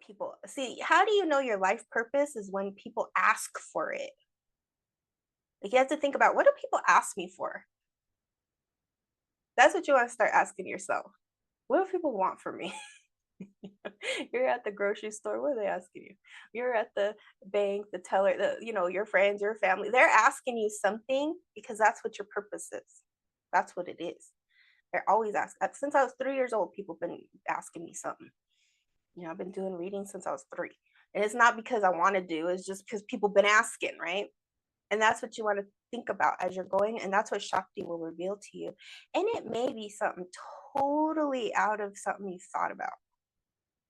people see. How do you know your life purpose is when people ask for it? Like, you have to think about, what do people ask me for? That's what you want to start asking yourself. What do people want from me? You're at the grocery store, what are they asking you? You're at the bank, the teller, your friends, your family. They're asking you something because that's what your purpose is. That's what it is. They're always asking. Since I was 3 years old, people have been asking me something. I've been doing reading since I was 3. And it's not because I want to do, it's just because people have been asking, right? And that's what you want to think about as you're going. And that's what Shakti will reveal to you. And it may be something totally out of something you thought about.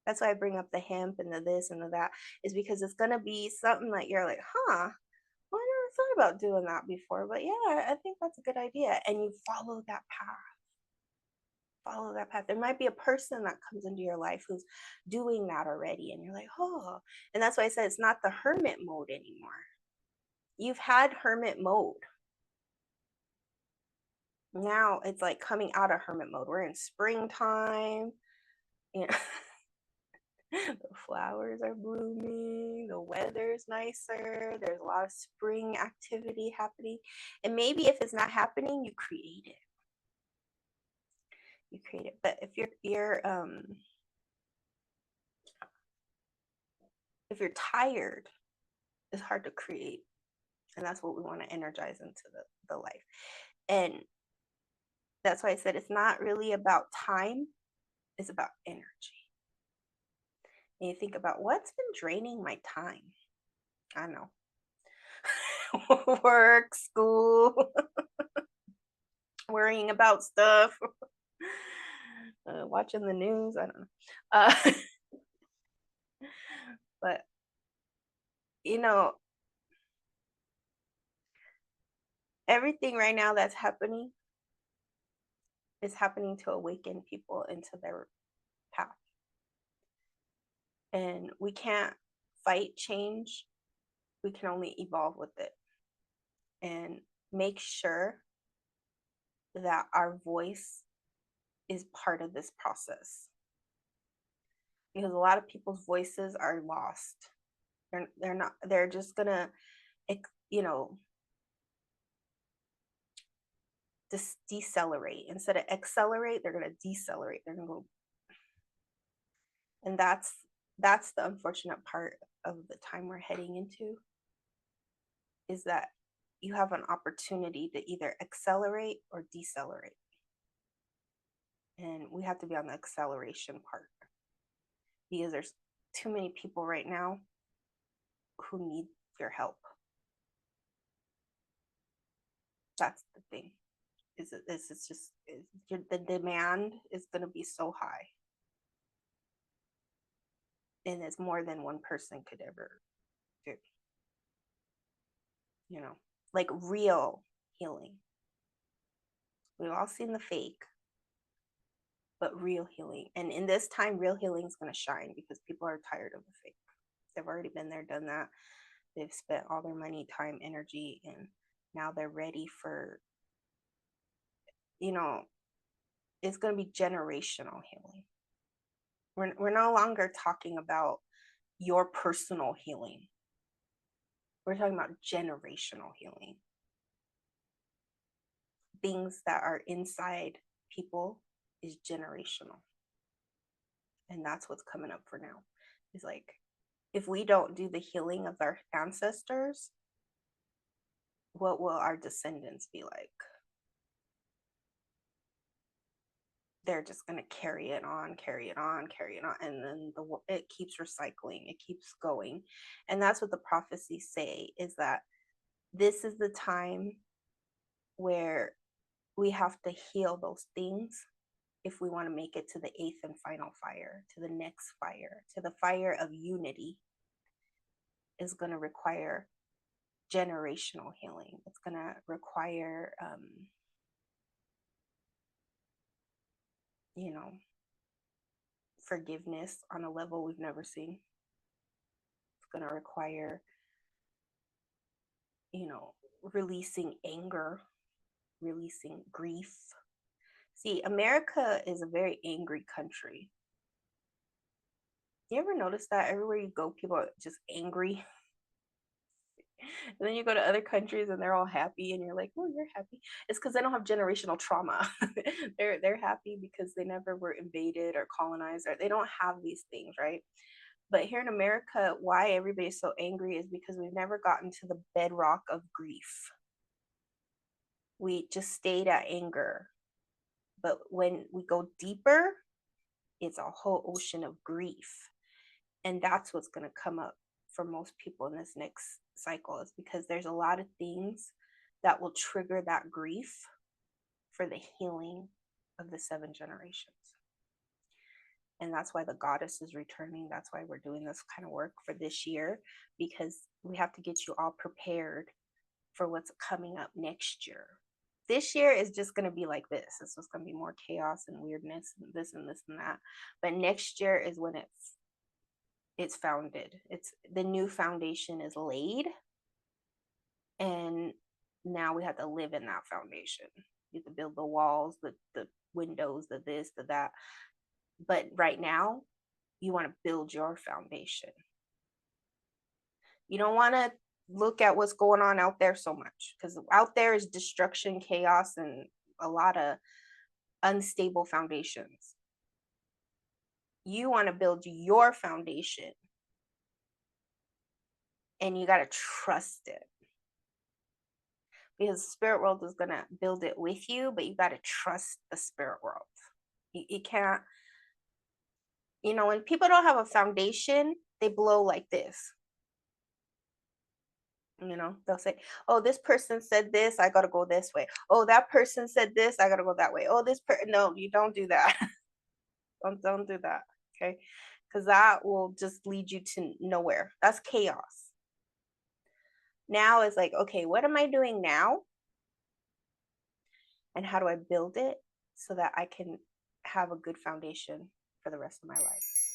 That's why I bring up the hemp and the this and the that, is because it's going to be something that you're like, huh, well, I never thought about doing that before. But yeah, I think that's a good idea. And you follow that path. Follow that path. There might be a person that comes into your life who's doing that already. And you're like, oh, and that's why I said it's not the hermit mode anymore. You've had hermit mode. Now it's like coming out of hermit mode. We're in springtime. You know, the flowers are blooming, the weather's nicer, there's a lot of spring activity happening. And maybe if it's not happening, you create it. But if you're tired, it's hard to create. And that's what we want to energize into the life. And that's why I said it's not really about time, it's about energy. And you think about what's been draining my time. I know. Work, school, worrying about stuff, watching the news. I don't know. But, everything right now that's happening is happening to awaken people into their path. And we can't fight change. We can only evolve with it and make sure that our voice is part of this process. Because a lot of people's voices are lost. They're not, they're just gonna, just decelerate. Instead of accelerate, they're gonna decelerate. They're gonna go. And that's the unfortunate part of the time we're heading into, is that you have an opportunity to either accelerate or decelerate. And we have to be on the acceleration part, because there's too many people right now who need your help. That's the thing. The demand is going to be so high. And it's more than one person could ever do. Like real healing. We've all seen the fake, but real healing. And in this time, real healing is going to shine because people are tired of the fake. They've already been there, done that. They've spent all their money, time, energy, and now they're ready for, it's going to be generational healing. We're no longer talking about your personal healing. We're talking about generational healing. Things that are inside people is generational. And that's what's coming up for now. It's like, if we don't do the healing of our ancestors, what will our descendants be like? They're just going to carry it on, and then it keeps recycling, it keeps going. And that's what the prophecies say, is that this is the time where we have to heal those things if we want to make it to the 8th and final fire, to the next fire, to the fire of unity. Is going to require generational healing. It's going to require forgiveness on a level we've never seen. It's going to require, releasing anger, releasing grief. See, America is a very angry country. You ever notice that everywhere you go, people are just angry? And then you go to other countries and they're all happy, and you're like, "Oh, you're happy." It's because they don't have generational trauma. They're happy because they never were invaded or colonized, or they don't have these things, right? But here in America, why everybody's so angry is because we've never gotten to the bedrock of grief. We just stayed at anger. But when we go deeper, it's a whole ocean of grief. And that's what's going to come up for most people in this next cycle, is because there's a lot of things that will trigger that grief for the healing of the 7 generations. And that's why the goddess is returning. That's why we're doing this kind of work for this year, because we have to get you all prepared for what's coming up next year. This year is just going to be like this. It's just going to be more chaos and weirdness and this and this and that. But next year is when it's founded. It's the new foundation is laid, and now we have to live in that foundation. You have to build the walls, the windows, the this, the that. But right now, you want to build your foundation. You don't want to look at what's going on out there so much, because out there is destruction, chaos, and a lot of unstable foundations. You want to build your foundation, and you got to trust it, because the spirit world is going to build it with you, but you got to trust the spirit world. You can't, when people don't have a foundation, they blow like this. They'll say, "Oh, this person said this, I got to go this way. Oh, that person said this, I got to go that way. Oh, no, you don't do that." Don't do that. Okay? Because that will just lead you to nowhere. That's chaos. Now it's like, okay, what am I doing now? And how do I build it so that I can have a good foundation for the rest of my life?